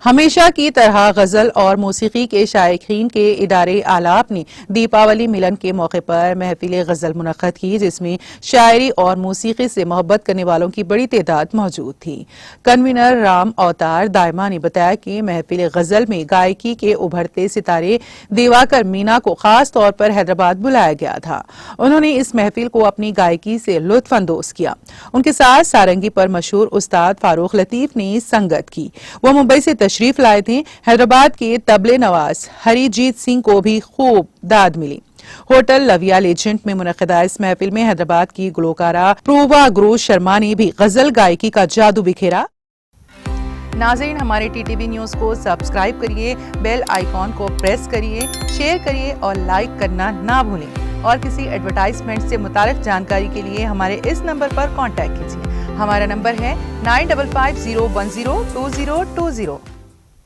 ہمیشہ کی طرح غزل اور موسیقی کے شائقین کے ادارے آلاپ نے دیپاولی ملن کے موقع پر محفل غزل منعقد کی، جس میں شاعری اور موسیقی سے محبت کرنے والوں کی بڑی تعداد موجود تھی۔ کنوینر رام اوتار دائما نے بتایا کہ محفل غزل میں گائکی کے ابھرتے ستارے دیواکر مینا کو خاص طور پر حیدرآباد بلایا گیا تھا۔ انہوں نے اس محفل کو اپنی گائکی سے لطف اندوز کیا۔ ان کے ساتھ سارنگی پر مشہور استاد فاروق لطیف نے سنگت کی۔ وہ ممبئی سے تشریف لائے تھے۔ حیدرآباد کے طبلے نواز ہری جیت سنگھ کو بھی خوب داد ملی۔ ہوٹل لویا لیجنڈ میں منعقدہ اس محفل میں حیدرآباد کی گلوکارہ پرووا گروش شرما نے بھی غزل گائکی کا جادو بکھیرا۔ ناظرین، ہمارے ٹی ٹی وی نیوز کو سبسکرائب کریے، بیل آئیکن کو پریس کریے، شیئر کریے اور لائک کرنا نہ بھولیں۔ اور کسی ایڈورٹائزمنٹ سے متعلق جانکاری کے لیے ہمارے اس نمبر پر کانٹیکٹ کیجیے۔ ہمارا نمبر ہے 9550102020۔